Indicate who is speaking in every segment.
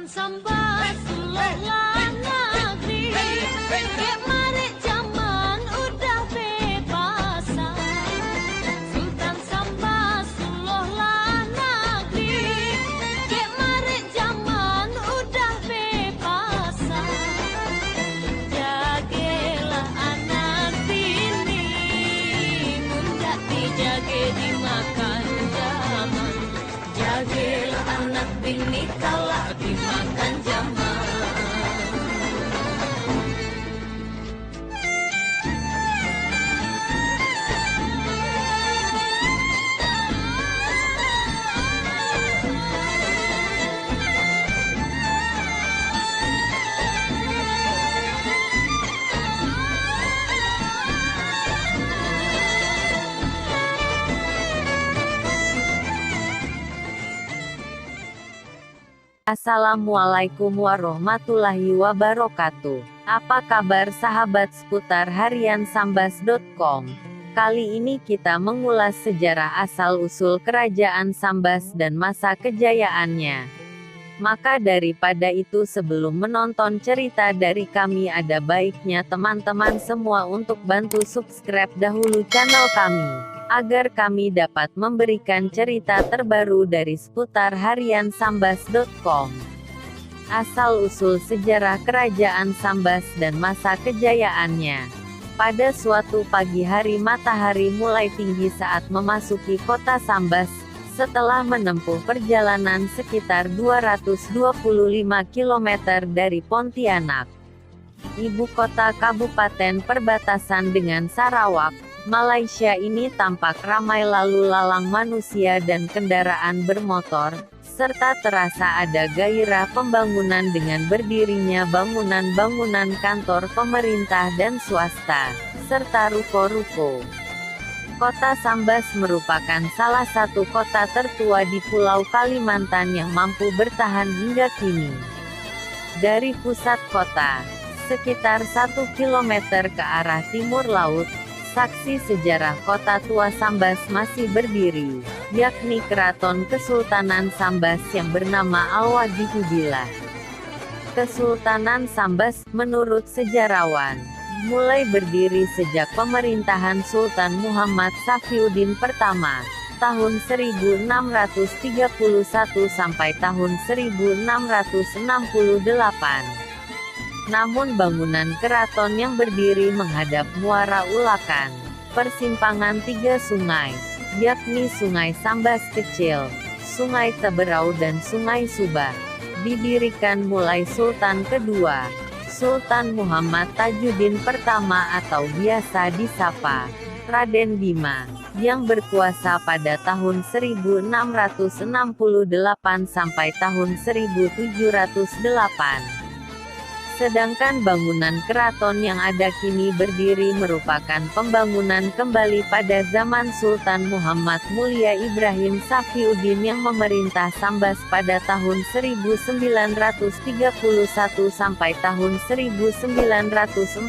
Speaker 1: Sultan Sambas Sultan Negeri, Kek Marik zaman udah bebasan. Sultan Sambas Sultan Negeri, Kek Marik zaman udah bebasan. Jagelah anak bini, mundak dijage dimakan zaman. Jagelah anak bini kalah dimakan zaman.
Speaker 2: Assalamualaikum warahmatullahi wabarakatuh. Apa kabar sahabat seputar harian sambas.com? Kali ini kita mengulas sejarah asal-usul kerajaan Sambas dan masa kejayaannya. Maka daripada itu sebelum menonton cerita dari kami ada baiknya teman-teman semua untuk bantu subscribe dahulu channel kami, agar kami dapat memberikan cerita terbaru dari seputar harian sambas.com. Asal-usul sejarah kerajaan Sambas dan masa kejayaannya. Pada suatu pagi hari matahari mulai tinggi saat memasuki kota Sambas, setelah menempuh perjalanan sekitar 225 km dari Pontianak, ibu kota kabupaten perbatasan dengan Sarawak, Malaysia ini tampak ramai lalu lalang manusia dan kendaraan bermotor, serta terasa ada gairah pembangunan dengan berdirinya bangunan-bangunan kantor pemerintah dan swasta, serta ruko-ruko. Kota Sambas merupakan salah satu kota tertua di Pulau Kalimantan yang mampu bertahan hingga kini. Dari pusat kota, sekitar 1 km ke arah timur laut, saksi sejarah kota tua Sambas masih berdiri, yakni Keraton Kesultanan Sambas yang bernama Al-Wadihubillah. Kesultanan Sambas, menurut sejarawan, mulai berdiri sejak pemerintahan Sultan Muhammad Safiuddin pertama, tahun 1631 sampai tahun 1668. Namun bangunan keraton yang berdiri menghadap Muara Ulakan, persimpangan 3 sungai, yakni Sungai Sambas Kecil, Sungai Teberau dan Sungai Subah, didirikan mulai Sultan kedua, Sultan Muhammad Tajuddin pertama atau biasa disapa Raden Bima, yang berkuasa pada tahun 1668 sampai tahun 1708. Sedangkan bangunan keraton yang ada kini berdiri merupakan pembangunan kembali pada zaman Sultan Muhammad Mulia Ibrahim Safiuddin yang memerintah Sambas pada tahun 1931 sampai tahun 1944.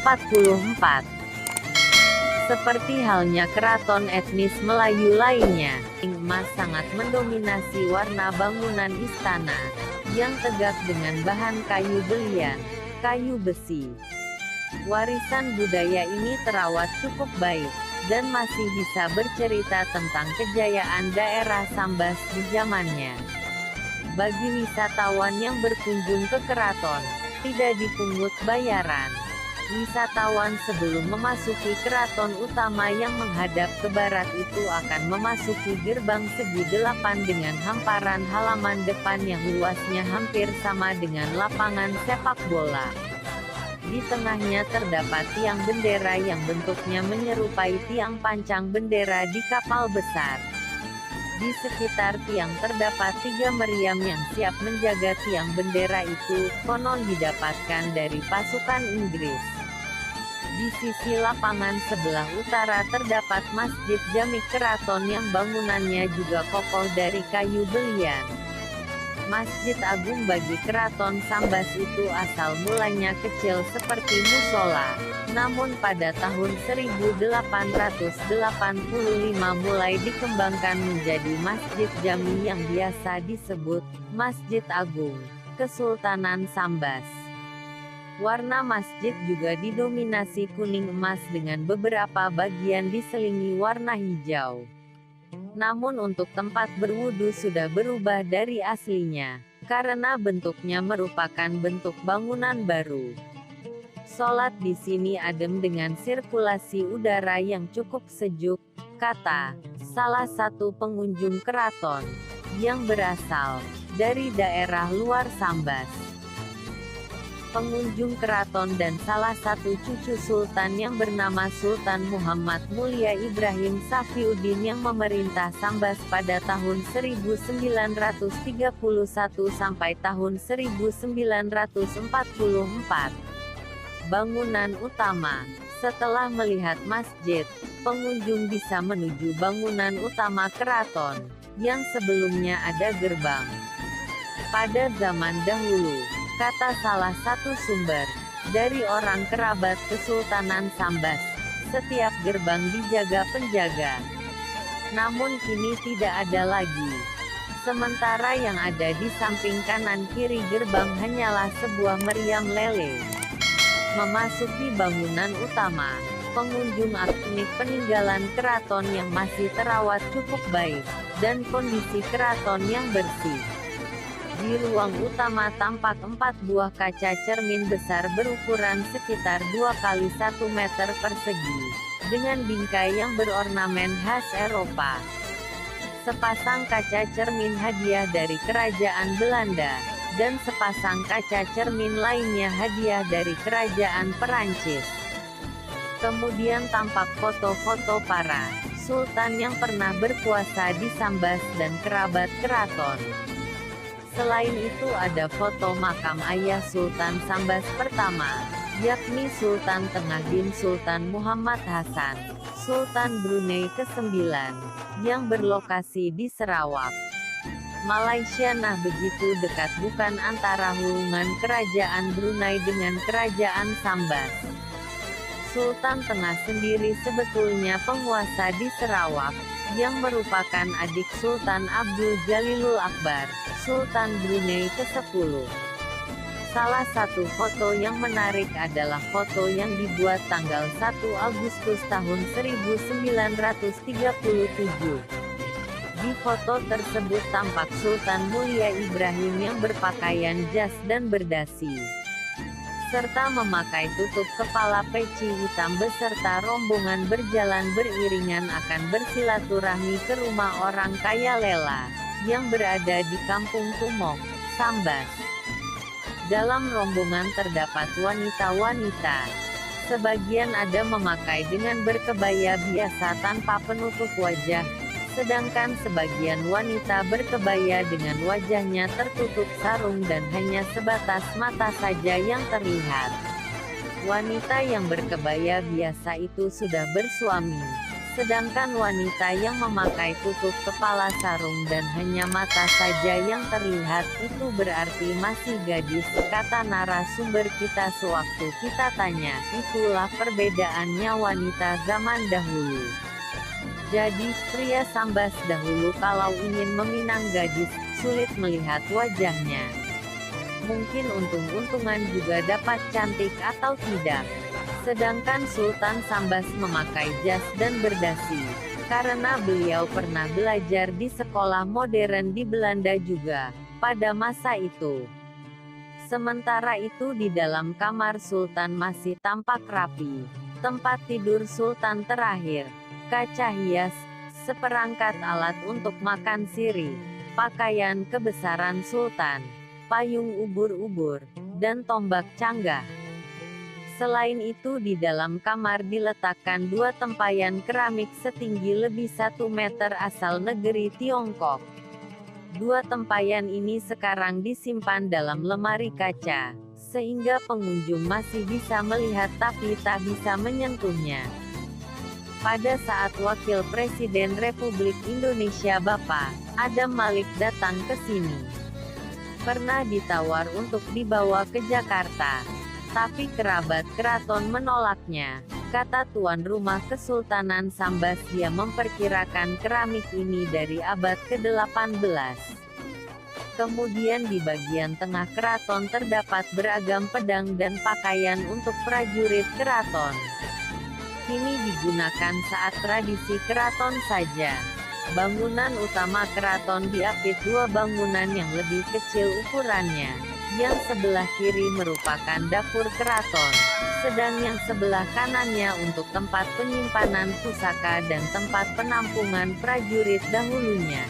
Speaker 2: Seperti halnya keraton etnis Melayu lainnya, emas sangat mendominasi warna bangunan istana, yang tegak dengan bahan kayu belian, kayu besi. Warisan budaya ini terawat cukup baik, dan masih bisa bercerita tentang kejayaan daerah Sambas di zamannya. Bagi wisatawan yang berkunjung ke keraton, tidak dipungut bayaran. Wisatawan sebelum memasuki keraton utama yang menghadap ke barat itu akan memasuki gerbang segi 8 dengan hamparan halaman depan yang luasnya hampir sama dengan lapangan sepak bola. Di tengahnya terdapat tiang bendera yang bentuknya menyerupai tiang pancang bendera di kapal besar. Di sekitar tiang terdapat 3 meriam yang siap menjaga tiang bendera itu, konon didapatkan dari pasukan Inggris. Di sisi lapangan sebelah utara terdapat Masjid Jami Keraton yang bangunannya juga kokoh dari kayu belian. Masjid Agung bagi Keraton Sambas itu asal mulanya kecil seperti musola, namun pada tahun 1885 mulai dikembangkan menjadi Masjid Jami yang biasa disebut Masjid Agung. Kesultanan Sambas. Warna masjid juga didominasi kuning emas dengan beberapa bagian diselingi warna hijau. Namun untuk tempat berwudu sudah berubah dari aslinya, karena bentuknya merupakan bentuk bangunan baru. Sholat di sini adem dengan sirkulasi udara yang cukup sejuk, kata salah satu pengunjung keraton, yang berasal dari daerah luar Sambas. Pengunjung keraton dan salah satu cucu sultan yang bernama Sultan Muhammad Mulia Ibrahim Safiuddin yang memerintah Sambas pada tahun 1931 sampai tahun 1944. Bangunan utama. Setelah melihat masjid, pengunjung bisa menuju bangunan utama keraton, yang sebelumnya ada gerbang. Pada zaman dahulu, kata salah satu sumber, dari orang kerabat Kesultanan Sambas, setiap gerbang dijaga penjaga. Namun kini tidak ada lagi. Sementara yang ada di samping kanan kiri gerbang hanyalah sebuah meriam lele. Memasuki bangunan utama, pengunjung aktif peninggalan keraton yang masih terawat cukup baik, dan kondisi keraton yang bersih. Di ruang utama tampak 4 buah kaca cermin besar berukuran sekitar 2 kali 1 meter persegi, dengan bingkai yang berornamen khas Eropa. Sepasang kaca cermin hadiah dari kerajaan Belanda, dan sepasang kaca cermin lainnya hadiah dari kerajaan Perancis. Kemudian tampak foto-foto para sultan yang pernah berkuasa di Sambas dan kerabat keraton. Selain itu ada foto makam ayah Sultan Sambas pertama, yakni Sultan Tengah bin Sultan Muhammad Hasan, Sultan Brunei ke-9, yang berlokasi di Sarawak, Malaysia. Nah, begitu dekat bukan antara hubungan kerajaan Brunei dengan kerajaan Sambas. Sultan Tengah sendiri sebetulnya penguasa di Sarawak, yang merupakan adik Sultan Abdul Jalilul Akbar, Sultan Brunei ke-10. Salah satu foto yang menarik adalah foto yang dibuat tanggal 1 Agustus tahun 1937. Di foto tersebut tampak Sultan Mulia Ibrahim yang berpakaian jas dan berdasi, serta memakai tutup kepala peci hitam beserta rombongan berjalan beriringan akan bersilaturahmi ke rumah orang kaya Lela, yang berada di Kampung Tumok, Sambas. Dalam rombongan terdapat wanita-wanita. Sebagian ada memakai dengan berkebaya biasa tanpa penutup wajah, sedangkan sebagian wanita berkebaya dengan wajahnya tertutup sarung dan hanya sebatas mata saja yang terlihat. Wanita yang berkebaya biasa itu sudah bersuami, sedangkan wanita yang memakai tutup kepala sarung dan hanya mata saja yang terlihat itu berarti masih gadis, kata narasumber kita sewaktu kita tanya. Itulah perbedaannya wanita zaman dahulu. Jadi, pria Sambas dahulu kalau ingin meminang gadis, sulit melihat wajahnya. Mungkin untung-untungan juga dapat cantik atau tidak. Sedangkan Sultan Sambas memakai jas dan berdasi, karena beliau pernah belajar di sekolah modern di Belanda juga, pada masa itu. Sementara itu di dalam kamar Sultan masih tampak rapi. Tempat tidur Sultan terakhir, kaca hias, seperangkat alat untuk makan sirih, pakaian kebesaran Sultan, payung ubur-ubur, dan tombak canggah. Selain itu di dalam kamar diletakkan 2 tempayan keramik setinggi lebih 1 meter asal negeri Tiongkok. 2 tempayan ini sekarang disimpan dalam lemari kaca, sehingga pengunjung masih bisa melihat tapi tak bisa menyentuhnya. Pada saat Wakil Presiden Republik Indonesia Bapak Adam Malik datang ke sini, pernah ditawar untuk dibawa ke Jakarta, tapi kerabat keraton menolaknya. Kata tuan rumah Kesultanan Sambas, dia memperkirakan keramik ini dari abad ke-18. Kemudian di bagian tengah keraton terdapat beragam pedang dan pakaian untuk prajurit keraton. Ini digunakan saat tradisi keraton saja. Bangunan utama keraton diapit dua bangunan yang lebih kecil ukurannya. Yang sebelah kiri merupakan dapur keraton, sedang yang sebelah kanannya untuk tempat penyimpanan pusaka dan tempat penampungan prajurit dahulunya.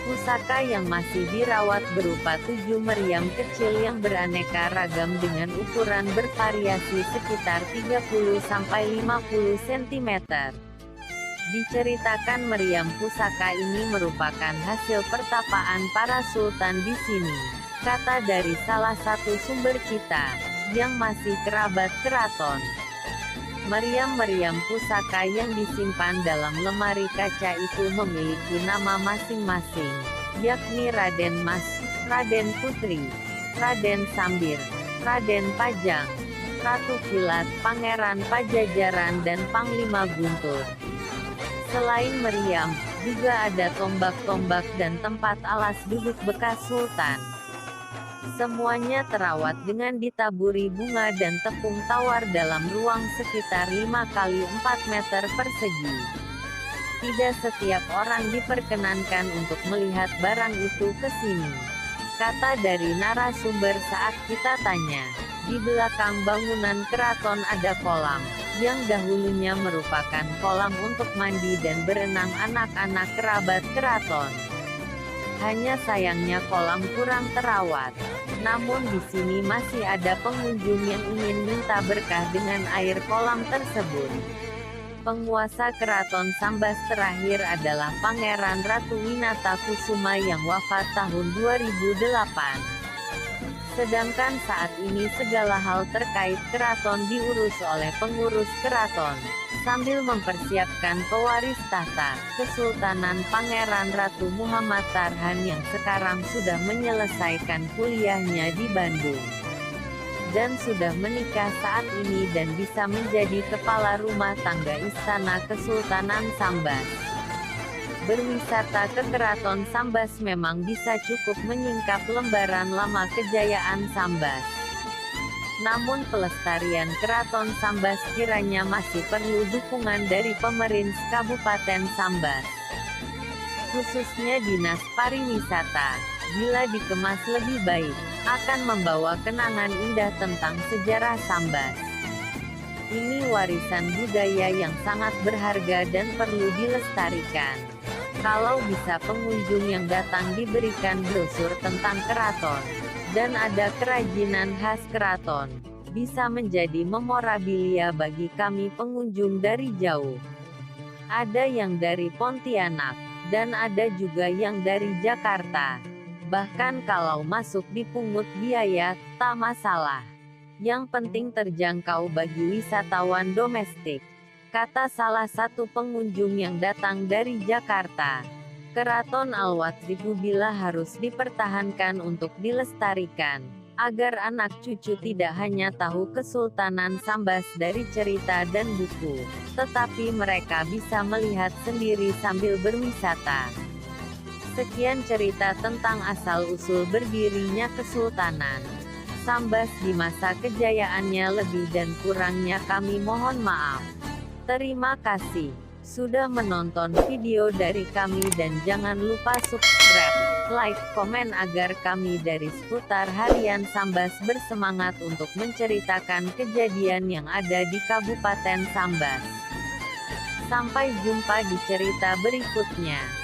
Speaker 2: Pusaka yang masih dirawat berupa 7 meriam kecil yang beraneka ragam dengan ukuran bervariasi sekitar 30–50 cm. Diceritakan meriam pusaka ini merupakan hasil pertapaan para sultan di sini. Kata dari salah satu sumber kita, yang masih kerabat keraton. Meriam-meriam pusaka yang disimpan dalam lemari kaca itu memiliki nama masing-masing, yakni Raden Mas, Raden Putri, Raden Sambir, Raden Pajang, Ratu Kilat, Pangeran Pajajaran dan Panglima Guntur. Selain meriam, juga ada tombak-tombak dan tempat alas duduk bekas sultan. Semuanya terawat dengan ditaburi bunga dan tepung tawar dalam ruang sekitar 5×4 meter persegi. Tidak setiap orang diperkenankan untuk melihat barang itu ke sini. Kata dari narasumber saat kita tanya, di belakang bangunan keraton ada kolam, yang dahulunya merupakan kolam untuk mandi dan berenang anak-anak kerabat keraton. Hanya sayangnya kolam kurang terawat. Namun di sini masih ada pengunjung yang ingin minta berkah dengan air kolam tersebut. Penguasa keraton Sambas terakhir adalah Pangeran Ratu Winata Kusuma yang wafat tahun 2008. Sedangkan saat ini segala hal terkait keraton diurus oleh pengurus keraton, sambil mempersiapkan pewaris tahta, Kesultanan Pangeran Ratu Muhammad Tarhan yang sekarang sudah menyelesaikan kuliahnya di Bandung. Dan sudah menikah saat ini dan bisa menjadi kepala rumah tangga Istana Kesultanan Sambas. Berwisata ke Keraton Sambas memang bisa cukup menyingkap lembaran lama kejayaan Sambas. Namun pelestarian Keraton Sambas kiranya masih perlu dukungan dari pemerintah Kabupaten Sambas. Khususnya Dinas Pariwisata, bila dikemas lebih baik, akan membawa kenangan indah tentang sejarah Sambas. Ini warisan budaya yang sangat berharga dan perlu dilestarikan. Kalau bisa pengunjung yang datang diberikan brosur tentang keraton, dan ada kerajinan khas keraton, bisa menjadi memorabilia bagi kami pengunjung dari jauh. Ada yang dari Pontianak, dan ada juga yang dari Jakarta. Bahkan kalau masuk dipungut biaya, tak masalah. Yang penting terjangkau bagi wisatawan domestik. Kata salah satu pengunjung yang datang dari Jakarta. Keraton Al-Watrihu bila harus dipertahankan untuk dilestarikan, agar anak cucu tidak hanya tahu Kesultanan Sambas dari cerita dan buku, tetapi mereka bisa melihat sendiri sambil berwisata. Sekian cerita tentang asal-usul berdirinya Kesultanan Sambas di masa kejayaannya, lebih dan kurangnya kami mohon maaf. Terima kasih sudah menonton video dari kami dan jangan lupa subscribe, like, komen agar kami dari seputar harian Sambas bersemangat untuk menceritakan kejadian yang ada di Kabupaten Sambas. Sampai jumpa di cerita berikutnya.